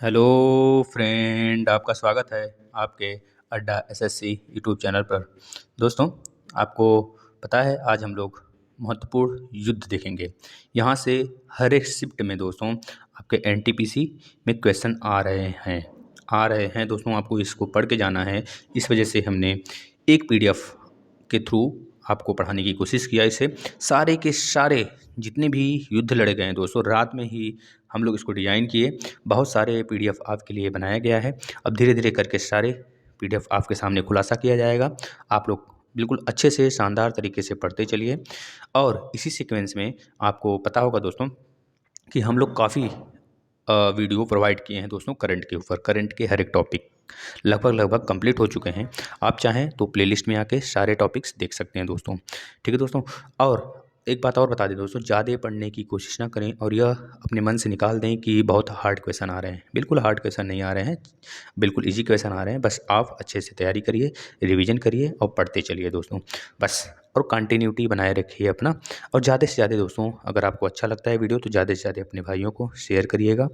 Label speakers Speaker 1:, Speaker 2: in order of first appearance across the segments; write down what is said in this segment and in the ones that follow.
Speaker 1: Hello friend, आपका स्वागत है आपके अड्डा एसएससी यूट्यूब चैनल पर। दोस्तों, आपको पता है आज हम लोग महत्वपूर्ण युद्ध देखेंगे। यहाँ से हर एक शिफ्ट में दोस्तों आपके एनटीपीसी में क्वेश्चन आ रहे हैं दोस्तों। आपको इसको पढ़ के जाना है। इस वजह से हमने एक पीडीएफ के थ्रू आपको पढ़ाने की कोशिश किया। इसे सारे के सारे जितने भी युद्ध लड़े गए हैं दोस्तों, रात में ही हम लोग इसको डिज़ाइन किए। बहुत सारे पीडीएफ आपके लिए बनाया गया है। अब धीरे धीरे करके सारे पीडीएफ आपके सामने खुलासा किया जाएगा। आप लोग बिल्कुल अच्छे से शानदार तरीके से पढ़ते चलिए। और इसी सीक्वेंस में आपको पता होगा दोस्तों कि हम लोग काफ़ी वीडियो प्रोवाइड किए हैं दोस्तों करंट के ऊपर। करंट के हर एक टॉपिक लगभग कंप्लीट हो चुके हैं। आप चाहें तो प्लेलिस्ट में आके सारे टॉपिक्स देख सकते हैं दोस्तों। ठीक है दोस्तों। और एक बात और बता दें दोस्तों, ज़्यादा पढ़ने की कोशिश ना करें और यह अपने मन से निकाल दें कि बहुत हार्ड क्वेश्चन आ रहे हैं। बिल्कुल हार्ड क्वेश्चन नहीं आ रहे हैं, बिल्कुल इजी क्वेश्चन आ रहे हैं। बस आप अच्छे से तैयारी करिए, रिवीजन करिए और पढ़ते चलिए दोस्तों बस। और कंटिन्यूटी बनाए रखिए अपना। और ज़्यादा से ज़्यादा दोस्तों, अगर आपको अच्छा लगता है वीडियो तो ज़्यादा से ज़्यादा अपने भाइयों को शेयर करिएगा।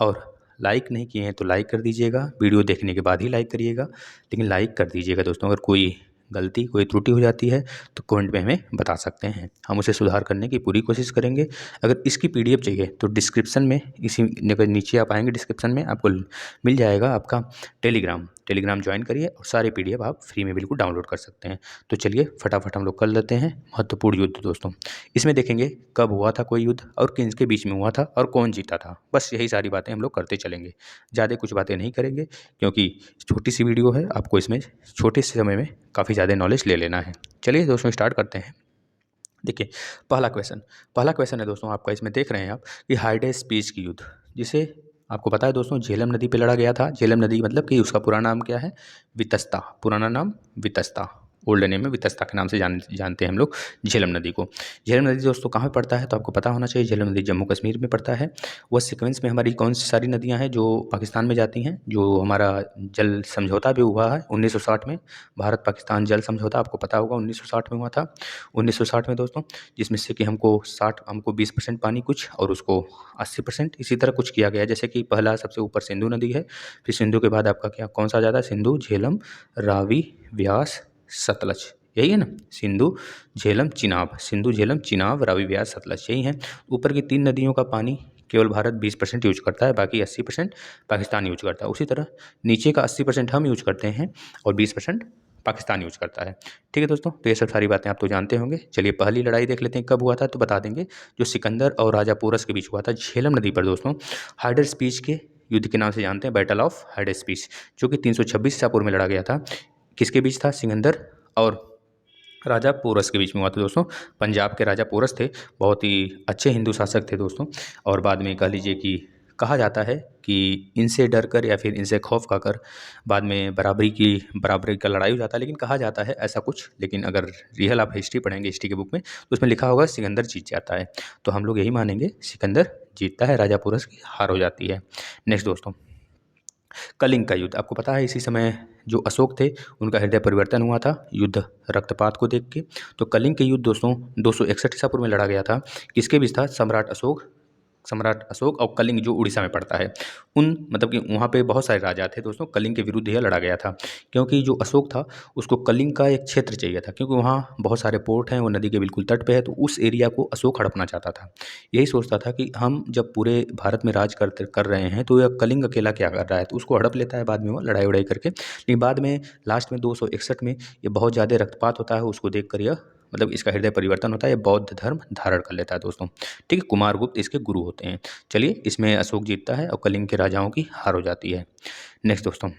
Speaker 1: और लाइक नहीं किए हैं तो लाइक कर दीजिएगा। वीडियो देखने के बाद ही लाइक करिएगा, लेकिन लाइक कर दीजिएगा दोस्तों। अगर कोई गलती कोई त्रुटि हो जाती है तो कमेंट में हमें बता सकते हैं, हम उसे सुधार करने की पूरी कोशिश करेंगे। अगर इसकी पीडीएफ चाहिए तो डिस्क्रिप्शन में इसी नीचे आप आएंगे, डिस्क्रिप्शन में आपको मिल जाएगा आपका टेलीग्राम ज्वाइन करिए और सारे पीडीएफ आप फ्री में बिल्कुल डाउनलोड कर सकते हैं। तो चलिए फटाफट हम लोग कर लेते हैं महत्वपूर्ण युद्ध दोस्तों। इसमें देखेंगे कब हुआ था कोई युद्ध और किन के बीच में हुआ था और कौन जीता था। बस यही सारी बातें हम लोग करते चलेंगे, ज़्यादा कुछ बातें नहीं करेंगे क्योंकि छोटी सी वीडियो है। आपको इसमें छोटे से समय में काफ़ी ज़्यादा नॉलेज ले लेना है। चलिए दोस्तों स्टार्ट करते हैं। देखिए, पहला क्वेश्चन है दोस्तों आपका। इसमें देख रहे हैं आप कि हाइडेस पीस की युद्ध, जिसे आपको पता है दोस्तों झेलम नदी पे लड़ा गया था। झेलम नदी मतलब कि उसका पुराना नाम क्या है? वितस्ता। पुराना नाम वितस्ता, ओल्ड नेम में वितस्ता के नाम से जानते हैं हम लोग झेलम नदी को। झेलम नदी दोस्तों कहाँ पे पड़ता है तो आपको पता होना चाहिए। झेलम नदी जम्मू कश्मीर में पड़ता है। वह सीक्वेंस में हमारी कौन सी सारी नदियाँ हैं जो पाकिस्तान में जाती हैं, जो हमारा जल समझौता भी हुआ है 1960 में। भारत पाकिस्तान जल समझौता आपको पता होगा 1960 में हुआ था। 1960 में दोस्तों, जिसमें से कि हमको 20% पानी कुछ और उसको 80% इसी तरह कुछ किया गया। जैसे कि पहला सबसे ऊपर सिंधु नदी है, फिर सिंधु के बाद आपका क्या कौन सा जाता है? सिंधु, झेलम, रावी, व्यास, सतलज। यही है ना? सिंधु, झेलम, चिनाब। सिंधु, झेलम, चिनाब, रावी, व्यास, सतलज, यही है। ऊपर की 3 नदियों का पानी केवल भारत 20% यूज करता है, बाकी 80% पाकिस्तान यूज करता है। उसी तरह नीचे का 80% हम यूज करते हैं और 20% पाकिस्तान यूज करता है। ठीक है दोस्तों, तो ये सब सारी बातें आप तो जानते होंगे। चलिए पहली लड़ाई देख लेते हैं कब हुआ था तो बता देंगे। जो सिकंदर और राजा पोरस के बीच हुआ था झेलम नदी पर दोस्तों, हाइडर स्पीच के युद्ध के नाम से जानते हैं, बैटल ऑफ हाइडर स्पीच, जो कि 326 ईसा पूर्व में लड़ा गया था। किसके बीच था? सिकंदर और राजा पोरस के बीच में हुआ था दोस्तों। पंजाब के राजा पोरस थे, बहुत ही अच्छे हिंदू शासक थे दोस्तों। और बाद में कह लीजिए कि कहा जाता है कि इनसे डर कर या फिर इनसे खौफ खाकर बाद में बराबरी का लड़ाई हो जाता है, लेकिन कहा जाता है ऐसा कुछ। लेकिन अगर रियल आप हिस्ट्री पढ़ेंगे हिस्ट्री के बुक में तो उसमें लिखा होगा सिकंदर जीत जाता है। तो हम लोग यही मानेंगे सिकंदर जीतता है, राजा पोरस की हार हो जाती है। नेक्स्ट दोस्तों, कलिंग का युद्ध आपको पता है। इसी समय जो अशोक थे उनका हृदय परिवर्तन हुआ था युद्ध रक्तपात को देख के। तो कलिंग के युद्ध दोस्तों 261 ईसा पूर्व में लड़ा गया था। किसके बीच था? सम्राट अशोक और कलिंग जो उड़ीसा में पड़ता है उन मतलब कि वहाँ पे बहुत सारे राजा थे दोस्तों। कलिंग के विरुद्ध यह लड़ा गया था क्योंकि जो अशोक था उसको कलिंग का एक क्षेत्र चाहिए था, क्योंकि वहाँ बहुत सारे पोर्ट हैं, वो नदी के बिल्कुल तट पे है। तो उस एरिया को अशोक हड़पना चाहता था। यही सोचता था कि हम जब पूरे भारत में राज कर रहे हैं तो यह कलिंग अकेला क्या कर रहा है, तो उसको हड़प लेता है बाद में वो लड़ाई वड़ाई करके। लेकिन बाद में लास्ट में 261 में ये बहुत ज़्यादा रक्तपात होता है, उसको देख कर यह मतलब इसका हृदय परिवर्तन होता है, ये बौद्ध धर्म धारण कर लेता है दोस्तों। ठीक है, कुमारगुप्त इसके गुरु होते हैं। चलिए इसमें अशोक जीतता है और कलिंग के राजाओं की हार हो जाती है। नेक्स्ट दोस्तों,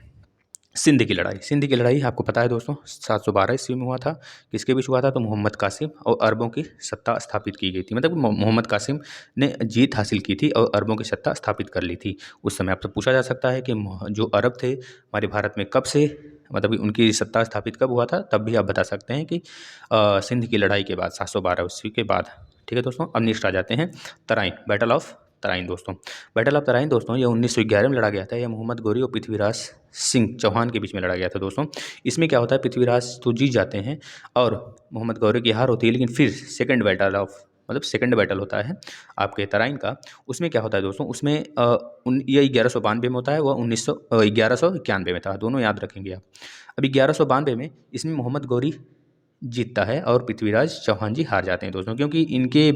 Speaker 1: सिंध की लड़ाई आपको पता है दोस्तों 712 ईस्वी में हुआ था। किसके बीच हुआ था? तो मोहम्मद कासिम और अरबों की सत्ता स्थापित की गई थी। मतलब मोहम्मद कासिम ने जीत हासिल की थी और अरबों की सत्ता स्थापित कर ली थी। उस समय आपसे पूछा जा सकता है कि जो अरब थे हमारे भारत में कब से, मतलब कि उनकी सत्ता स्थापित कब हुआ था, तब भी आप बता सकते हैं कि सिंध की लड़ाई के बाद 712 ईस्वी के बाद। ठीक है दोस्तों, अब नेक्स्ट आ जाते हैं तराइन, बैटल ऑफ तराइन दोस्तों। बैटल ऑफ तराइन दोस्तों ये 1911 में लड़ा गया था। यह मोहम्मद गौरी और पृथ्वीराज सिंह चौहान के बीच में लड़ा गया था दोस्तों। इसमें क्या होता है, पृथ्वीराज तो जीत जाते हैं और मोहम्मद गौरी की हार होती है। लेकिन फिर सेकंड बैटल ऑफ मतलब सेकंड बैटल होता है आपके तराइन का। उसमें क्या होता है दोस्तों, उसमें ये 1192 में होता है, वह 1191 में था, दोनों याद रखेंगे आप। अब 1192 में इसमें मोहम्मद गौरी जीतता है और पृथ्वीराज चौहान जी हार जाते हैं दोस्तों, क्योंकि इनके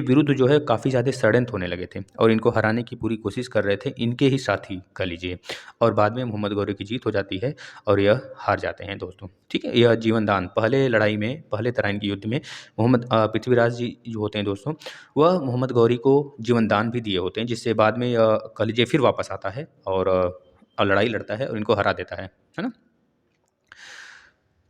Speaker 1: विरुद्ध जो है काफ़ी ज़्यादा षड्यंत्र होने लगे थे और इनको हराने की पूरी कोशिश कर रहे थे इनके ही साथी कह लीजिए। और बाद में मोहम्मद गौरी की जीत हो जाती है और यह हार जाते हैं दोस्तों। ठीक है, यह जीवन दान पहले लड़ाई में, पहले तराइन के युद्ध में पृथ्वीराज जी जो होते हैं दोस्तों, वह मोहम्मद गौरी को जीवन दान भी दिए होते हैं, जिससे बाद में यह कह लीजिए फिर वापस आता है और लड़ाई लड़ता है और इनको हरा देता है ना।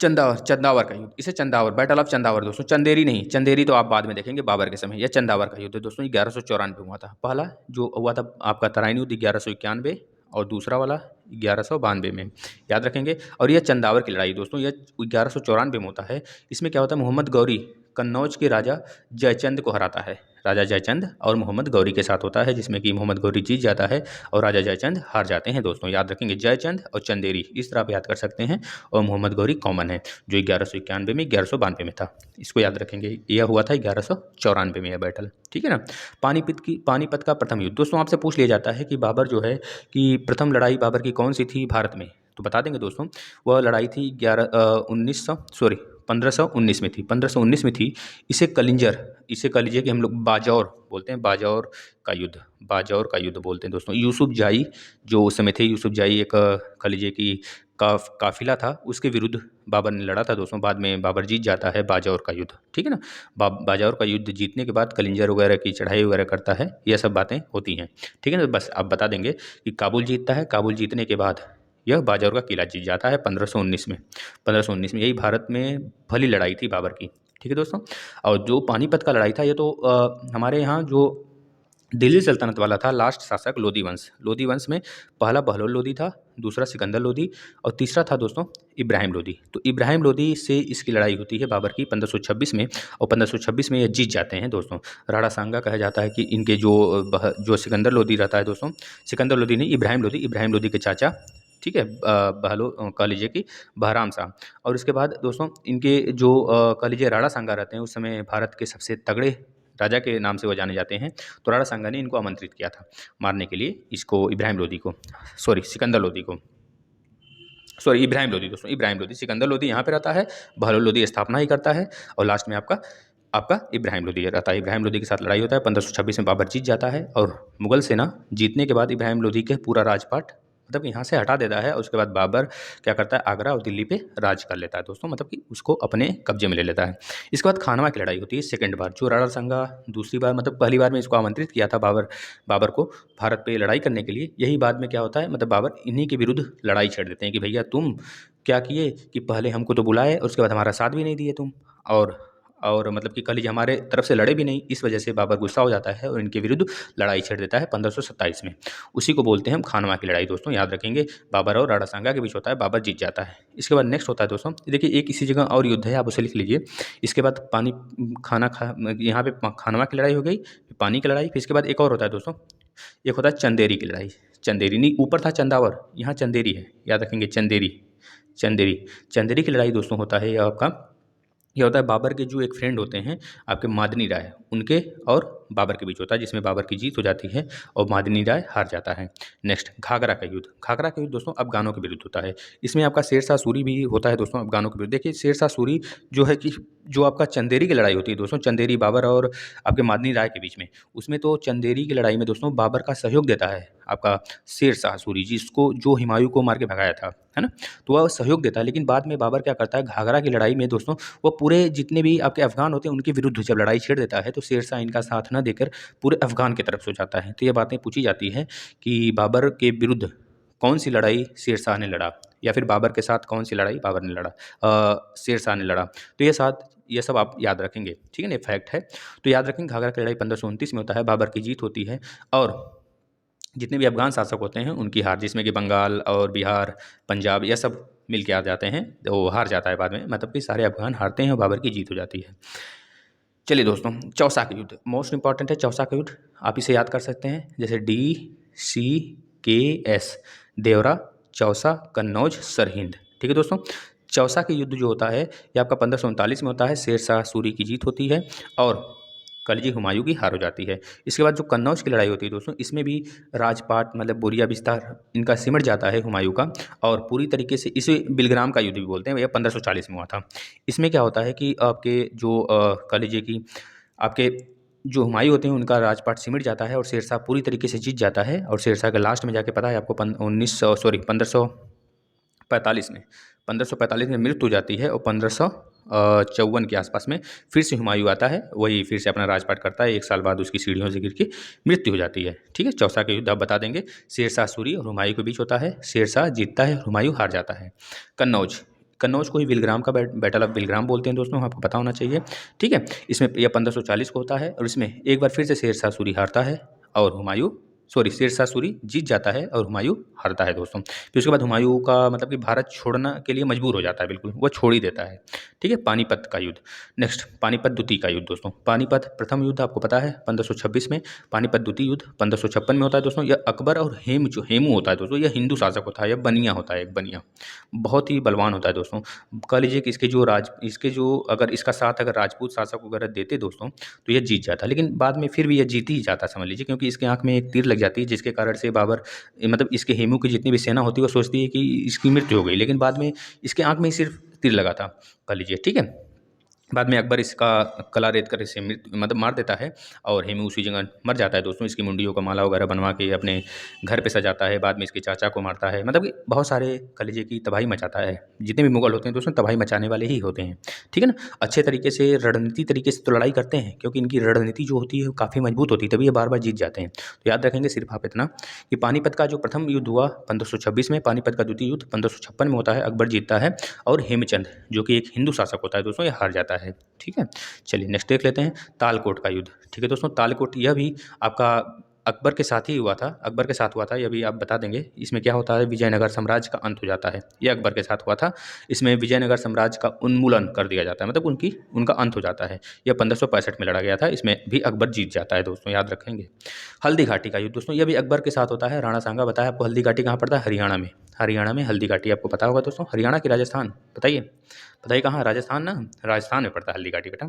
Speaker 1: चंदावर का युद्ध, इसे चंदावर, बैटल ऑफ चंदावर दोस्तों, चंदेरी नहीं, चंदेरी तो आप बाद में देखेंगे बाबर के समय। यह चंदावर का युद्ध दोस्तों 1194 हुआ था। पहला जो हुआ था आपका तराइन युद्ध 1191 और दूसरा वाला 1192 में, याद रखेंगे। और यह चंदावर की लड़ाई दोस्तों, यह 1194 में होता है। इसमें क्या होता है, मोहम्मद गौरी कन्नौज के राजा जयचंद को हराता है। राजा जयचंद और मोहम्मद गौरी के साथ होता है, जिसमें कि मोहम्मद गौरी जीत जाता है और राजा जयचंद हार जाते हैं दोस्तों। याद रखेंगे, जयचंद और चंदेरी इस तरह आप याद कर सकते हैं, और मोहम्मद गौरी कॉमन है जो 1191 में 1192 में था, इसको याद रखेंगे। यह हुआ था 1194 में यह बैटल, ठीक है ना। पानीपत का प्रथम युद्ध दोस्तों, आपसे पूछ लिया जाता है कि बाबर जो है कि प्रथम लड़ाई बाबर की कौन सी थी भारत में, तो बता देंगे दोस्तों, वह लड़ाई थी 1519 में थी, 1519 में थी। इसे कह लीजिए कि हम लोग बाजौर बोलते हैं, बाजौर का युद्ध बोलते हैं दोस्तों। यूसुफ जाई जो उस समय थे, यूसुफ जाई एक कह लीजिए कि काफिला था, उसके विरुद्ध बाबर ने लड़ा था दोस्तों। बाद में बाबर जीत जाता है बाजौर का युद्ध, ठीक है ना। बाजौर का युद्ध जीतने के बाद कलिंजर वगैरह की चढ़ाई वगैरह करता है, यह सब बातें होती हैं, ठीक है ना। बस आप बता देंगे कि काबुल जीतता है, काबुल जीतने के बाद यह बाजौर का किला जीत जाता है 1519 में। 1519 में यही भारत में पहली लड़ाई थी बाबर की, ठीक है दोस्तों। और जो पानीपत का लड़ाई था, ये तो हमारे यहाँ जो दिल्ली सल्तनत वाला था लास्ट शासक लोधी वंश में पहला बहलोल लोधी था, दूसरा सिकंदर लोधी और तीसरा था दोस्तों इब्राहिम लोधी। तो इब्राहिम लोधी से इसकी लड़ाई होती है बाबर की 1526 में, और 1526 में ये जीत जाते हैं दोस्तों। राणा सांगा कहा जाता है कि इनके जो सिकंदर लोधी रहता है दोस्तों, सिकंदर लोधी नहीं, इब्राहिम लोधी के चाचा, ठीक है, कह लीजिए कि बहराम शाह। और इसके बाद दोस्तों इनके जो कह लीजिए राणा सांगा रहते हैं, उस समय भारत के सबसे तगड़े राजा के नाम से वो जाने जाते हैं। तो राणा सांगा ने इनको आमंत्रित किया था मारने के लिए, इसको इब्राहिम लोधी को, सिकंदर लोधी को, इब्राहिम लोधी दोस्तों, इब्राहिम लोधी। सिकंदर लोधी यहाँ पे रहता है, बहलोल लोधी स्थापना ही करता है, और लास्ट में आपका इब्राहिम लोधी रहता है। इब्राहिम लोधी के साथ लड़ाई होता है, 1526 में बाबर जीत जाता है, और मुगल सेना जीतने के बाद इब्राहिम लोधी के पूरा राजपाट मतलब यहाँ से हटा देता है। और उसके बाद बाबर क्या करता है, आगरा और दिल्ली पे राज कर लेता है दोस्तों, मतलब कि उसको अपने कब्जे में ले लेता है। इसके बाद खानवा की लड़ाई होती है सेकंड बार, जो राणा सांगा दूसरी बार, मतलब पहली बार में इसको आमंत्रित किया था बाबर को भारत पे लड़ाई करने के लिए। यही बाद में क्या होता है, मतलब बाबर इन्हीं के विरुद्ध लड़ाई छेड़ देते हैं कि भैया तुम क्या किए कि पहले हमको तो बुलाए और उसके बाद हमारा साथ भी नहीं दिए तुम, और मतलब कि कह लीजिए हमारे तरफ से लड़े भी नहीं। इस वजह से बाबर गुस्सा हो जाता है और इनके विरुद्ध लड़ाई छेड़ देता है 1527 में। उसी को बोलते हैं हम खानवा की लड़ाई दोस्तों, याद रखेंगे। बाबर और राणा सांगा के बीच होता है, बाबर जीत जाता है। इसके बाद नेक्स्ट होता है दोस्तों, देखिए एक इसी जगह और युद्ध है, आप उसे लिख लीजिए। इसके बाद यहाँ पे खानवा की लड़ाई हो गई, पानी की लड़ाई, फिर इसके बाद एक और होता है दोस्तों, एक होता है चंदेरी की लड़ाई। चंदेरी नहीं, ऊपर था चंदावर, यहाँ चंदेरी है, याद रखेंगे चंदेरी की लड़ाई दोस्तों होता है। यह होता है बाबर के जो एक फ्रेंड होते हैं आपके मादनी राय, उनके और बाबर के बीच होता है, जिसमें बाबर की जीत हो जाती है और मादनी राय हार जाता है। नेक्स्ट घाघरा का युद्ध दोस्तों अफगानों के विरुद्ध होता है। इसमें आपका शेरशाह सूरी भी होता है दोस्तों अफगानों के विरुद्ध। देखिए शेरशाह सूरी जो है कि जो आपका चंदेरी की लड़ाई होती है दोस्तों, चंदेरी बाबर और आपके मादनी राय के बीच में, उसमें तो चंदेरी की लड़ाई में दोस्तों बाबर का सहयोग देता है आपका शेरशाह सूरी, जिसको जो हुमायूं को मार के भगाया था, है ना। तो वह सहयोग देता है, लेकिन बाद में बाबर क्या करता है, घाघरा की लड़ाई में दोस्तों वो पूरे जितने भी आपके अफगान होते हैं उनके विरुद्ध जब लड़ाई छेड़ देता है, तो शेरशाह इनका साथ न देकर पूरे अफगान की तरफ से हो जाता है। तो ये बातें पूछी जाती है कि बाबर के विरुद्ध कौन सी लड़ाई शेरशाह ने लड़ा, या फिर बाबर के साथ कौन सी लड़ाई बाबर ने लड़ा, शेरशाह ने लड़ा। तो ये सब आप याद रखेंगे, ठीक है ना, फैक्ट है। तो याद रखेंगे घाघरा की लड़ाई 1529 में होता है, बाबर की जीत होती है, और जितने भी अफगान शासक होते हैं उनकी हार, जिसमें कि बंगाल और बिहार, पंजाब, यह सब मिल के आ जाते हैं, तो वो हार जाता है बाद में, मतलब कि सारे अफगान हारते हैं और बाबर की जीत हो जाती है। चलिए दोस्तों, चौसा का युद्ध मोस्ट इंपॉर्टेंट है। चौसा का युद्ध आप इसे याद कर सकते हैं, जैसे DCKS, देवरा, चौसा, कन्नौज, सरहिंद, ठीक है दोस्तों। चौसा के युद्ध जो होता है ये आपका 1539 में होता है, शेरशाह सूरी की जीत होती है, और खलीजी हुमायूं की हार हो जाती है। इसके बाद जो कन्नौज की लड़ाई होती है दोस्तों, इसमें भी राजपाट मतलब बोरिया बिस्तार इनका सिमट जाता है हुमायूं का, और पूरी तरीके से इसे बिलग्राम का युद्ध भी बोलते हैं, यह 1540 में हुआ था। इसमें क्या होता है कि आपके जो खलीजी की आपके जो हुमायूं होते हैं उनका राजपाट सिमट जाता है और शेरशाह पूरी तरीके से जीत जाता है, और शेरशाह के लास्ट में जाके पता है आपको 1545 में मृत्यु हो जाती है, और 1554 के आसपास में फिर से हुमायूं आता है, वही फिर से अपना राजपाट करता है। 1 साल बाद उसकी सीढ़ियों से गिर के मृत्यु हो जाती है। ठीक है, चौसा के युद्ध आप बता देंगे, शेरशाह सूरी और हुमायूं के बीच होता है। शेरशाह जीतता है, हुमायूं हार जाता है। कन्नौज, कन्नौज को ही विलग्राम का बैटल ऑफ विलग्राम बोलते हैं दोस्तों, आपको पता होना चाहिए। ठीक है, इसमें यह 1540 को होता है, और इसमें एक बार फिर से शेरशाह सूरी हारता है और शेरशाह सूरी जीत जाता है और हुमायूं हारता है दोस्तों। फिर उसके बाद हुमायूं का मतलब कि भारत छोड़ना के लिए मजबूर हो जाता है, बिल्कुल वो छोड़ ही देता है। ठीक है, पानीपत का युद्ध। नेक्स्ट, पानीपत द्वितीय का युद्ध दोस्तों। पानीपत प्रथम युद्ध आपको पता है 1526 में, पानीपत द्वितीय युद्ध 1556 में होता है दोस्तों। यह अकबर और हेमू होता है दोस्तों, यह हिंदू शासक होता है, यह बनिया होता है, एक बनिया बहुत ही बलवान होता है दोस्तों। कह लीजिए कि इसके जो अगर इसका साथ अगर राजपूत शासक वगैरह देते दोस्तों तो यह जीत जाता, लेकिन बाद में फिर भी यह जीत ही जाता समझ लीजिए, क्योंकि इसके आंख में एक तीर लग जाती है, जिसके कारण से बाबर मतलब इसके हेमू की जितनी भी सेना होती है वो सोचती है कि इसकी मृत्यु हो गई, लेकिन बाद में इसके आंख में ही सिर्फ तीर लगा था, कह लीजिए। ठीक है, बाद में अकबर इसका कला रेत कर इसे मतलब मार देता है, और हेमू उसी जगह मर जाता है दोस्तों। इसकी मुंडियों का माला वगैरह बनवा के अपने घर पे सजाता है, बाद में इसके चाचा को मारता है, मतलब कि बहुत सारे कह लीजिए कि तबाही मचाता है। जितने भी मुगल होते हैं दोस्तों तबाही मचाने वाले ही होते हैं। ठीक है ना, अच्छे तरीके से रणनीति तरीके से तो लड़ाई करते हैं, क्योंकि इनकी रणनीति जो होती है वो काफ़ी मजबूत होती है, तभी ये बार बार जीत जाते हैं। तो याद रखेंगे सिर्फ आप इतना कि पानीपत का जो प्रथम युद्ध हुआ 1526 में, पानीपत का द्वितीय युद्ध 1556 में होता है, अकबर जीतता है, और हेमचंद जो कि एक हिंदू शासक होता है दोस्तों, ये हार जाता है। ठीक है, चलिए नेक्स्ट देख लेते हैं, तालकोट का युद्ध। ठीक है दोस्तों, तालकोट यह भी आपका अकबर के साथ ही हुआ था, अकबर के साथ हुआ था, यह भी आप बता देंगे। इसमें क्या होता है, विजयनगर साम्राज्य का अंत हो जाता है, यह अकबर के साथ हुआ था। इसमें विजयनगर साम्राज्य का उन्मूलन कर दिया जाता है, मतलब उनका अंत हो जाता है। यह 1565 में लड़ा गया था, इसमें भी अकबर जीत जाता है दोस्तों, याद रखेंगे। हल्दी घाटी का युद्ध दोस्तों, यह भी अकबर के साथ होता है। राणा सांगा बताया आपको। हल्दी घाटी कहाँ पड़ता है, हरियाणा में। हरियाणा में हल्दी घाटी आपको पता होगा दोस्तों। हरियाणा की राजस्थान, बताइए बताइए कहाँ, राजस्थान ना, राजस्थान में पड़ता है हल्दी घाटी बेटा,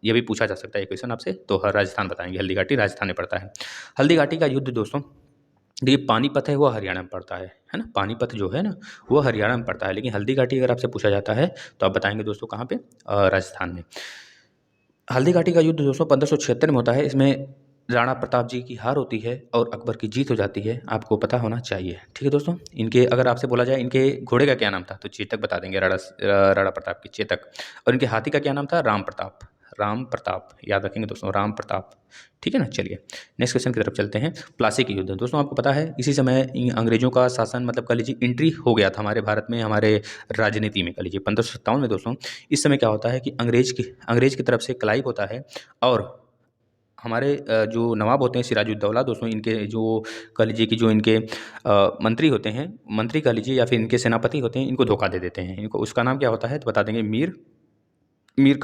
Speaker 1: ये भी पूछा जा सकता है क्वेश्चन आपसे, तो राजस्थान बताएंगे, हल्दी घाटी राजस्थान में पड़ता है। हल्दी घाटी का युद्ध दोस्तों, देखिए पानीपत है वो हरियाणा में पड़ता है ना, पानीपत जो है ना वो हरियाणा में पड़ता है, लेकिन हल्दी घाटी अगर आपसे पूछा जाता है तो आप बताएंगे दोस्तों कहाँ पे, राजस्थान में। हल्दी घाटी का युद्ध दोस्तों 1576 में होता है। इसमें राणा प्रताप जी की हार होती है और अकबर की जीत हो जाती है, आपको पता होना चाहिए। ठीक है दोस्तों, इनके अगर आपसे बोला जाए इनके घोड़े का क्या नाम था तो चेतक बता देंगे, राणा प्रताप की चेतक, और इनके हाथी का क्या नाम था, राम प्रताप। राम प्रताप याद रखेंगे दोस्तों, राम प्रताप। ठीक है ना, चलिए नेक्स्ट क्वेश्चन की तरफ चलते हैं। प्लासी की युद्ध दोस्तों, आपको पता है इसी समय अंग्रेजों का शासन मतलब कह लीजिए एंट्री हो गया था हमारे भारत में, हमारे राजनीति में, कह लीजिए 1557 में दोस्तों। इस समय क्या होता है कि अंग्रेज की तरफ से क्लाइव होता है, और हमारे जो नवाब होते हैं सिराजुद्दौला दोस्तों, इनके जो कह लीजिए कि जो इनके मंत्री होते हैं, मंत्री कह लीजिए या फिर इनके सेनापति होते हैं, इनको धोखा दे देते हैं। इनको उसका नाम क्या होता है तो बता देंगे, मीर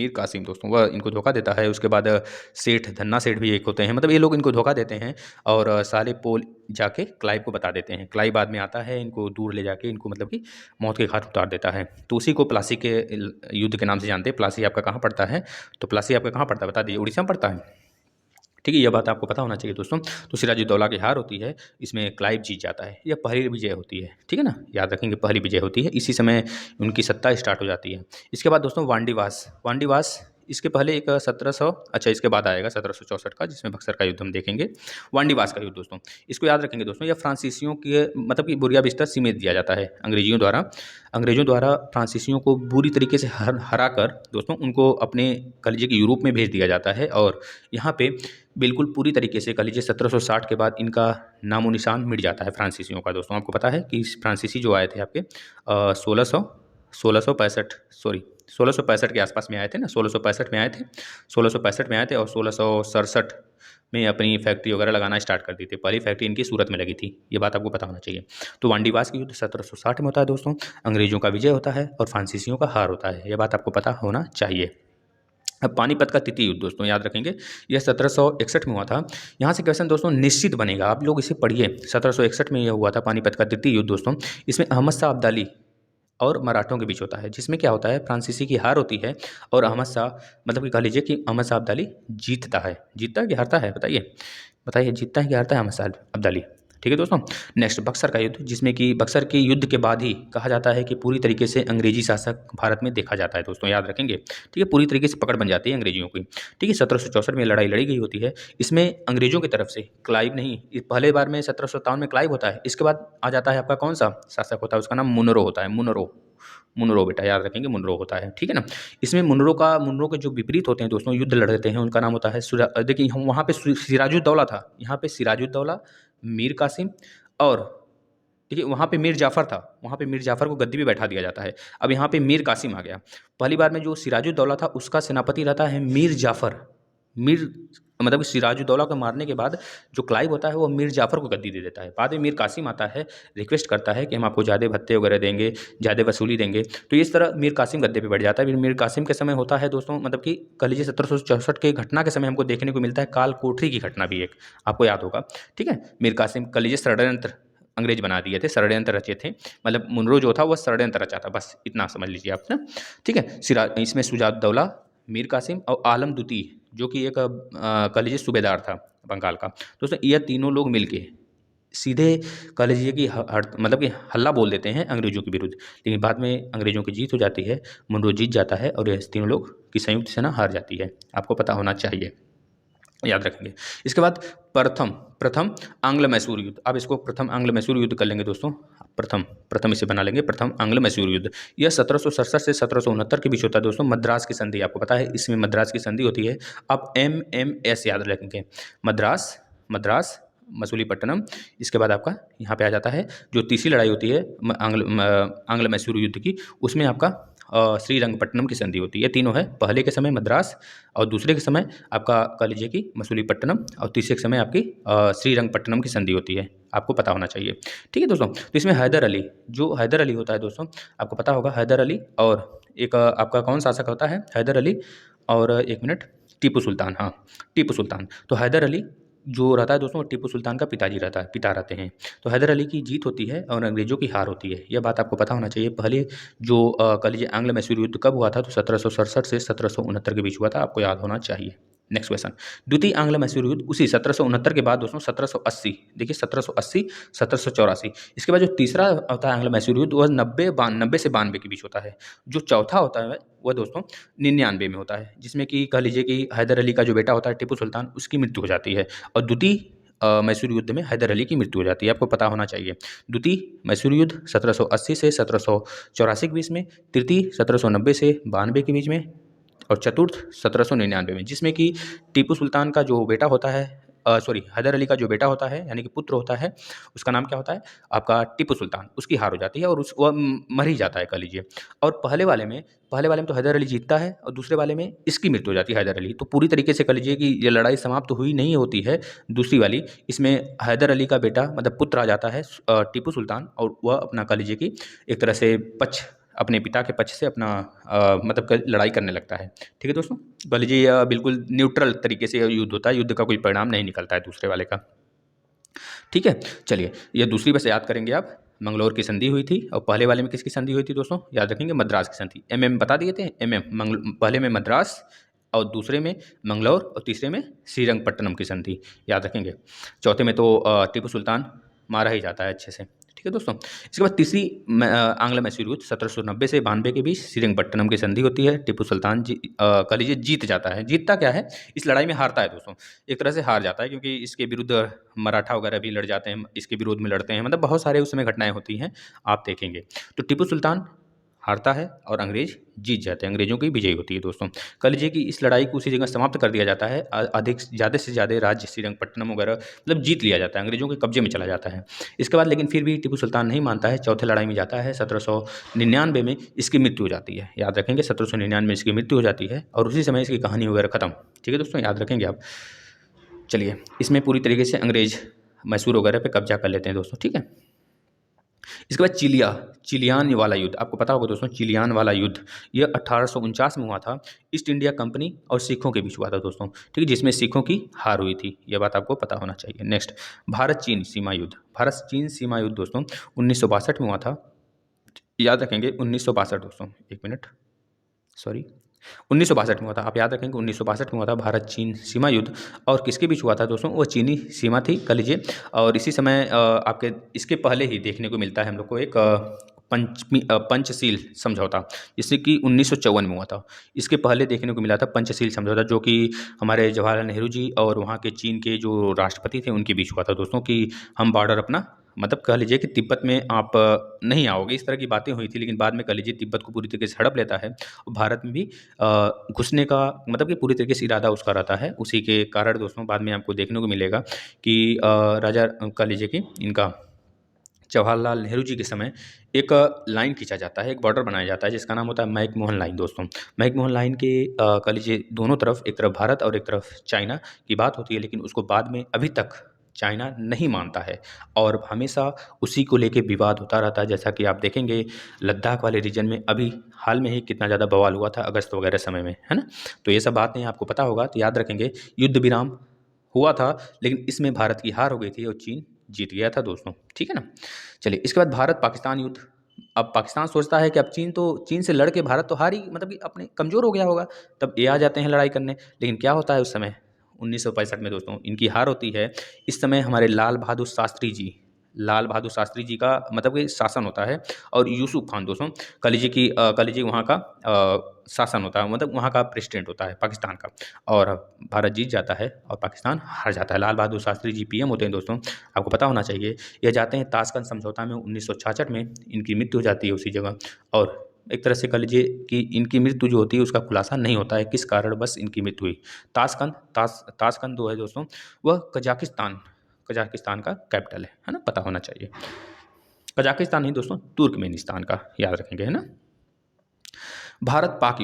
Speaker 1: कासिम दोस्तों, वह इनको धोखा देता है। उसके बाद सेठ धन्ना सेठ भी एक होते हैं, मतलब ये लोग इनको धोखा देते हैं, और साले पोल जाके क्लाइव को बता देते हैं। क्लाइव बाद में आता है, इनको दूर ले जाके इनको मतलब कि मौत के घाट उतार देता है। तो उसी को प्लासी के युद्ध के नाम से जानते हैं। प्लासी आपका कहाँ पड़ता है, तो प्लासी आपका कहाँ पड़ता है बता दीजिए, उड़ीसा में पड़ता है। ठीक है, यह बात आपको पता होना चाहिए दोस्तों। तो सिराजुद्दौला की हार होती है, इसमें क्लाइव जीत जाता है, यह पहली विजय होती है। ठीक है ना, याद रखेंगे पहली विजय होती है, इसी समय उनकी सत्ता स्टार्ट हो जाती है। इसके बाद दोस्तों वांडीवास इसके पहले एक 1700 अच्छा इसके बाद आएगा 1764 का, जिसमें बक्सर का युद्ध हम देखेंगे। वांडीवास का युद्ध दोस्तों, इसको याद रखेंगे दोस्तों, यह फ्रांसीसियों के मतलब कि बुरिया बिस्तर सीमित दिया जाता है अंग्रेजों द्वारा फ्रांसीसियों को बुरी तरीके से हरा कर दोस्तों उनको अपने कह लीजिए कि यूरोप में भेज दिया जाता है, और यहाँ पे बिल्कुल पूरी तरीके से कह लीजिए 1760 के बाद इनका नामो निशान मिट जाता है फ्रांसीसियों का दोस्तों। आपको पता है कि फ्रांसीसी जो आए थे आपके 1665 के आसपास में आए थे ना, 1665 में आए थे, 1665 में आए थे, और 1667 में अपनी फैक्ट्री वगैरह लगाना स्टार्ट कर दी थी। पहली फैक्ट्री इनकी सूरत में लगी थी, ये बात आपको पता होना चाहिए। तो वांडीवास की युद्ध 1760 में होता है दोस्तों, अंग्रेजों का विजय होता है और फ्रांसीसियों का हार होता है, ये बात आपको पता होना चाहिए। अब पानीपत का तृतीय युद्ध दोस्तों याद रखेंगे, यह 1761 में हुआ था। यहाँ से क्वेश्चन दोस्तों निश्चित बनेगा, आप लोग इसे पढ़िए। 1761 में यह हुआ था पानीपत का तृतीय युद्ध दोस्तों। इसमें अहमद शाह अब्दाली और मराठों के बीच होता है, जिसमें क्या होता है, फ्रांसीसी की हार होती है और अहमद शाह, मतलब कि कह लीजिए कि अहमद शाह अब्दाली जीतता है कि हारता है, बताइए बताइए, जीतता है कि हारता है अहमद शाह अब्दाली। ठीक है दोस्तों। नेक्स्ट, बक्सर का युद्ध, जिसमें कि बक्सर के युद्ध के बाद ही कहा जाता है कि पूरी तरीके से अंग्रेजी शासक भारत में देखा जाता है दोस्तों, याद रखेंगे। ठीक है, पूरी तरीके से पकड़ बन जाती है अंग्रेजियों की। ठीक है, 1764 में लड़ाई लड़ी गई होती है। इसमें अंग्रेजों की तरफ से क्लाइव नहीं, पहले बार में 1757 में क्लाइव होता है, इसके बाद आ जाता है आपका कौन सा शासक होता है, उसका नाम मुनरो होता है। मुनरो बेटा याद रखेंगे, मुनरो होता है। ठीक है ना। इसमें मुनरो के जो विपरीत होते हैं दोस्तों, युद्ध लड़ते हैं, उनका नाम होता है देखिए हम वहाँ पे सिराजुद्दौला था, यहाँ पे सिराजुद्दौला, मीर कासिम और देखिए वहाँ पे मीर जाफ़र था, वहाँ पे मीर जाफ़र को गद्दी पे बैठा दिया जाता है। अब यहाँ पे मीर कासिम आ गया। पहली बार में जो सिराजुद्दौला था उसका सेनापति रहता है मीर जाफ़र। मीर मतलब कि सिराजुद्दौला को मारने के बाद जो क्लाइव होता है वो मीर जाफ़र को गद्दी दे देता है। बाद में मीर कासिम आता है, रिक्वेस्ट करता है कि हम आपको ज़्यादा भत्ते वगैरह देंगे, ज़्यादा वसूली देंगे। तो इस तरह मीर कासिम गद्दे पे बैठ जाता है। फिर मीर कासिम के समय होता है दोस्तों, मतलब कि कह लीजिए 1764 के घटना के समय हमको देखने को मिलता है काल कोठरी की घटना भी एक, आपको याद होगा। ठीक है, मीर कासिम कह लीजिए षड्यंत्र अंग्रेज बना दिए थे, षड्यंत्र रचे थे, मतलब मुनरो जो था वह षड्यंत्र रचा था, बस इतना समझ लीजिए आप ना। ठीक है, इसमें शुजाउद्दौला, मीर कासिम और आलम द्वितीय जो कि एक कह लीजिए सूबेदार था बंगाल का। दोस्तों ये तीनों लोग मिलके सीधे कह लीजिए कि मतलब कि हल्ला बोल देते हैं अंग्रेजों के विरुद्ध, लेकिन बाद में अंग्रेजों की जीत हो जाती है, मुनरो जीत जाता है और ये तीनों लोग की संयुक्त सेना हार जाती है। आपको पता होना चाहिए, याद रखेंगे। इसके बाद प्रथम प्रथम आंग्ल मैसूर युद्ध। अब इसको प्रथम आंग्ल मैसूर युद्ध कर लेंगे दोस्तों। प्रथम प्रथम इसे बना लेंगे, प्रथम आंग्ल मैसूर युद्ध। यह 1767 से 1769 के बीच होता है दोस्तों। मद्रास की संधि आपको पता है, इसमें मद्रास की संधि होती है। आप MMS याद रखेंगे, मद्रास मद्रास मसूलीपट्टनम। इसके बाद आपका यहाँ पे आ जाता है जो तीसरी लड़ाई होती है आंग्ल मैसूर युद्ध की, उसमें आपका श्रीरंगपट्टनम की संधि होती है। ये तीनों है, पहले के समय मद्रास और दूसरे के समय आपका कह लीजिए कि मसूलीपट्टनम और तीसरे के समय आपकी श्रीरंगपट्टनम की संधि होती है, आपको पता होना चाहिए। ठीक है दोस्तों। तो इसमें हैदर अली, जो हैदर अली होता है दोस्तों, आपको पता होगा हैदर अली, और एक आपका कौन शासक होता है, हैदर अली और एक मिनट, टीपू सुल्तान। हाँ, टीपू सुल्तान। तो हैदर अली जो रहता है दोस्तों, टीपू सुल्तान का पिताजी रहता है, पिता रहते हैं। तो हैदर अली की जीत होती है और अंग्रेजों की हार होती है, यह बात आपको पता होना चाहिए। पहले जो कह लीजिए आंग्ल मैसूर युद्ध कब हुआ था, तो 1767 से 1769 के बीच हुआ था, आपको याद होना चाहिए। नेक्स्ट क्वेश्चन, द्वितीय आंग्ल मैसूर युद्ध उसी 1769 के बाद दोस्तों 1780, देखिए 1780 1784। इसके बाद जो तीसरा होता है आंग्ल मैसूर युद्ध वह 90 से 92 के बीच होता है। जो चौथा होता है वह दोस्तों 99 में होता है, जिसमें कि कह लीजिए कि हैदर अली का जो बेटा होता है टीपू सुल्तान, उसकी मृत्यु हो जाती है और द्वितीय मैसूर युद्ध में हैदर अली की मृत्यु हो जाती है, आपको पता होना चाहिए। द्वितीय मैसूर युद्ध 1780 से 1784 के बीच में, तृतीय 1790 से 92 के बीच में और चतुर्थ 1799 में, जिसमें कि टीपू सुल्तान का जो बेटा होता है, हैदर अली का जो बेटा होता है यानी कि पुत्र होता है, उसका नाम क्या होता है आपका टीपू सुल्तान, उसकी हार हो जाती है और वह मर ही जाता है कह लीजिए। और पहले वाले में तो हैदर अली जीतता है और दूसरे वाले में इसकी मृत्यु हो जाती है हैदर अली। तो पूरी तरीके से कह लीजिए कि ये लड़ाई समाप्त हुई नहीं होती है दूसरी वाली, इसमें हैदर अली का बेटा मतलब पुत्र आ जाता है टीपू सुल्तान, और वह अपना कह लीजिए कि एक तरह से अपने पिता के पक्ष से अपना मतलब लड़ाई करने लगता है। ठीक है दोस्तों, कह लीजिए यह बिल्कुल न्यूट्रल तरीके से युद्ध होता है, युद्ध का कोई परिणाम नहीं निकलता है दूसरे वाले का। ठीक है, चलिए ये दूसरी बस याद करेंगे आप, मंगलौर की संधि हुई थी और पहले वाले में किसकी संधि हुई थी दोस्तों, याद रखेंगे मद्रास की संधि। बता दिए थे, पहले में मद्रास और दूसरे में मंगलौर और तीसरे में श्रीरंगपट्टनम की संधि, याद रखेंगे। चौथे में तो टीपू सुल्तान मारा ही जाता है अच्छे से। ठीक है दोस्तों। इसके बाद तीसरी आंग्ल मैसूर युद्ध 1790 से 92 के बीच श्रीरंगपट्टनम की संधि होती है। टीपू सुल्तान कह लीजिए जीत जाता है। जीतता क्या है, इस लड़ाई में हारता है दोस्तों, एक तरह से हार जाता है, क्योंकि इसके विरुद्ध मराठा वगैरह भी लड़ जाते हैं, इसके विरोध में लड़ते हैं, मतलब बहुत सारे उस समय घटनाएं होती हैं, आप देखेंगे। तो टीपू सुल्तान हारता है और अंग्रेज जीत जाते हैं, अंग्रेजों की विजय होती है दोस्तों। कह लीजिए कि इस लड़ाई को उसी जगह समाप्त कर दिया जाता है, अधिक ज़्यादा से ज़्यादा राज्य श्रीरंगपट्टनम वगैरह मतलब जीत लिया जाता है, अंग्रेजों के कब्जे में चला जाता है। इसके बाद लेकिन फिर भी टीपू सुल्तान नहीं मानता है, चौथे लड़ाई में जाता है, 1799 में इसकी मृत्यु हो जाती है, याद रखेंगे 1799 में इसकी मृत्यु हो जाती है और उसी समय इसकी कहानी वगैरह खत्म। ठीक है दोस्तों, याद रखेंगे आप। चलिए, इसमें पूरी तरीके से अंग्रेज मैसूर वगैरह पे कब्जा कर लेते हैं दोस्तों। ठीक है, इसके बाद चिलियान वाला युद्ध, आपको पता होगा दोस्तों, चिलियान वाला युद्ध यह 1849 में हुआ था, ईस्ट इंडिया कंपनी और सिखों के बीच हुआ था दोस्तों। ठीक है, जिसमें सिखों की हार हुई थी, यह बात आपको पता होना चाहिए। नेक्स्ट, भारत चीन सीमा युद्ध दोस्तों 1962 में हुआ था, याद रखेंगे 1962 दोस्तों, एक मिनट, सॉरी, 1962 में हुआ था। आप याद रखेंगे 1962 में हुआ था भारत चीन सीमा युद्ध। और किसके बीच हुआ था दोस्तों? वो चीनी सीमा थी, कह लीजिए। और इसी समय आपके इसके पहले ही देखने को मिलता है हम लोग को एक पंचशील समझौता, जिससे कि 1954 में हुआ था। इसके पहले देखने को मिला था पंचशील समझौता, जो कि हमारे जवाहरलाल नेहरू जी और वहाँ के चीन के जो राष्ट्रपति थे उनके बीच हुआ था दोस्तों, कि हम बॉर्डर अपना, मतलब कह लीजिए कि तिब्बत में आप नहीं आओगे, इस तरह की बातें हुई थी। लेकिन बाद में कह लीजिए तिब्बत को पूरी तरीके से हड़प लेता है, और भारत में भी घुसने का मतलब कि पूरी तरीके से इरादा उसका रहता है। उसी के कारण दोस्तों बाद में आपको देखने को मिलेगा कि राजा कह लीजिए कि इनका जवाहरलाल नेहरू जी के समय एक लाइन खींचा जाता है, एक बॉर्डर बनाया जाता है, जिसका नाम होता है मैक-मोहन लाइन दोस्तों। मैक-मोहन लाइन के कह लीजिए दोनों तरफ, एक तरफ भारत और एक तरफ चाइना की बात होती है, लेकिन उसको बाद में अभी तक चाइना नहीं मानता है, और हमेशा उसी को लेके विवाद होता रहता है। जैसा कि आप देखेंगे लद्दाख वाले रीजन में अभी हाल में ही कितना ज़्यादा बवाल हुआ था अगस्त वगैरह समय में, है ना? तो ये सब बातें आपको पता होगा, तो याद रखेंगे युद्ध विराम हुआ था, लेकिन इसमें भारत की हार हो गई थी और चीन जीत गया था दोस्तों, ठीक है ना? चलिए, इसके बाद भारत पाकिस्तान युद्ध। अब पाकिस्तान सोचता है कि अब चीन से लड़ के भारत तो हार ही, मतलब कि अपने कमज़ोर हो गया होगा, तब ये आ जाते हैं लड़ाई करने। लेकिन क्या होता है उस समय 1965 में दोस्तों, इनकी हार होती है। इस समय हमारे लाल बहादुर शास्त्री जी का मतलब कि शासन होता है, और यूसुफ खान दोस्तों, कह लीजिए वहाँ का शासन होता है, मतलब वहाँ का प्रेसिडेंट होता है पाकिस्तान का, और भारत जीत जाता है और पाकिस्तान हार जाता है। लाल बहादुर शास्त्री जी पीएम होते हैं दोस्तों, आपको पता होना चाहिए। ये जाते हैं ताशकंद समझौता में, 1966 में इनकी मृत्यु हो जाती है उसी जगह। और एक तरह से कह लीजिए कि इनकी मृत्यु जो होती है उसका खुलासा नहीं होता है, किस कारण बस इनकी मृत्यु हुई। ताशकंद जो है दोस्तों, वह कजाकिस्तान का कैपिटल है ना? पता होना चाहिए। कजाकिस्तान नहीं दोस्तों, तुर्कमेनिस्तान का, याद रखेंगे, है ना? भारत पाक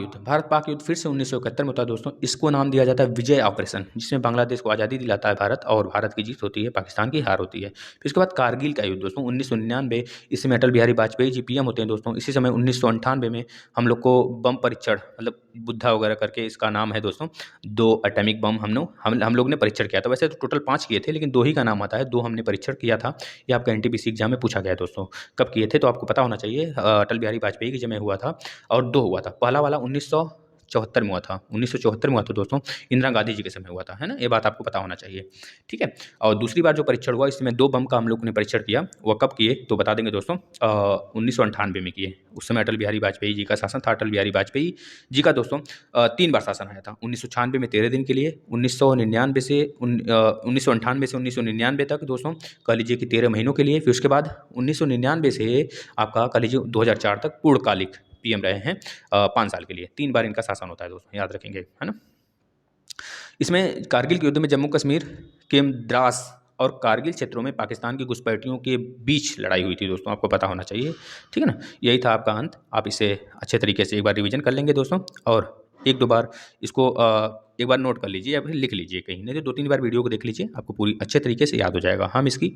Speaker 1: युद्ध फिर से 1971 में होता है दोस्तों। इसको नाम दिया जाता है विजय ऑपरेशन, जिसमें बांग्लादेश को आज़ादी दिलाता है भारत, और भारत की जीत होती है, पाकिस्तान की हार होती है। फिर उसके बाद कारगिल का युद्ध दोस्तों 1999, इसमें अटल बिहारी वाजपेयी जी पीएम होते हैं दोस्तों। इसी समय 1998 में हम लोग को बम परीक्षण, मतलब बुद्धा वगैरह करके इसका नाम है दोस्तों, 2 एटॉमिक बम हम लोग ने परीक्षण किया था। वैसे तो टोटल 5 किए थे, लेकिन 2 ही का नाम आता है, 2 हमने परीक्षण किया था। ये आपका एनटीपीसी एग्जाम में पूछा गया है दोस्तों, कब किए थे? तो आपको पता होना चाहिए, अटल बिहारी वाजपेयी के समय हुआ था, और 2 हुआ था। पहला वाला 1974 में हुआ था, 1974 में हुआ था दोस्तों, इंदिरा गांधी जी के समय हुआ था, है ना? ये बात आपको पता होना चाहिए, ठीक है? और दूसरी बार जो परीक्षण हुआ, इसमें 2 बम का हम लोग ने परीक्षण किया। वो कब किए तो बता देंगे दोस्तों, 1998 में किए। उस समय अटल बिहारी वाजपेयी जी का शासन था। अटल बिहारी वाजपेयी जी का दोस्तों 3 बार शासन आया था। 1996 में 13 दिन के लिए, 1998 से 1999 तक दोस्तों, कह लीजिए कि 13 महीनों के लिए। फिर उसके बाद 1999 से आपका कह लीजिए 2004 तक पूर्णकालिक पीएम रहे हैं, 5 साल के लिए। 3 बार इनका शासन होता है दोस्तों, याद रखेंगे, है ना? इसमें कारगिल के युद्ध में जम्मू कश्मीर के द्रास और कारगिल क्षेत्रों में पाकिस्तान की घुसपैठियों के बीच लड़ाई हुई थी दोस्तों, आपको पता होना चाहिए, ठीक है ना? यही था आपका अंत। आप इसे अच्छे तरीके से एक बार रिवीजन कर लेंगे दोस्तों, और 1-2 बार इसको एक बार नोट कर लीजिए या फिर लिख लीजिए कहीं, नहीं तो 2-3 बार वीडियो को देख लीजिए, आपको पूरी अच्छे तरीके से याद हो जाएगा, हम इसकी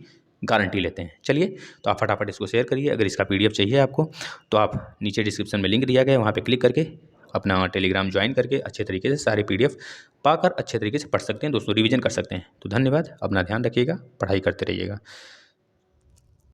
Speaker 1: गारंटी लेते हैं। चलिए, तो आप फटाफट इसको शेयर करिए। अगर इसका पीडीएफ चाहिए आपको, तो आप नीचे डिस्क्रिप्शन में लिंक दिया गया है, वहाँ पे क्लिक करके अपना टेलीग्राम ज्वाइन करके अच्छे तरीके से सारे पीडीएफ पाकर अच्छे तरीके से पढ़ सकते हैं दोस्तों, रिवीजन कर सकते हैं। तो धन्यवाद, अपना ध्यान रखिएगा, पढ़ाई करते रहिएगा।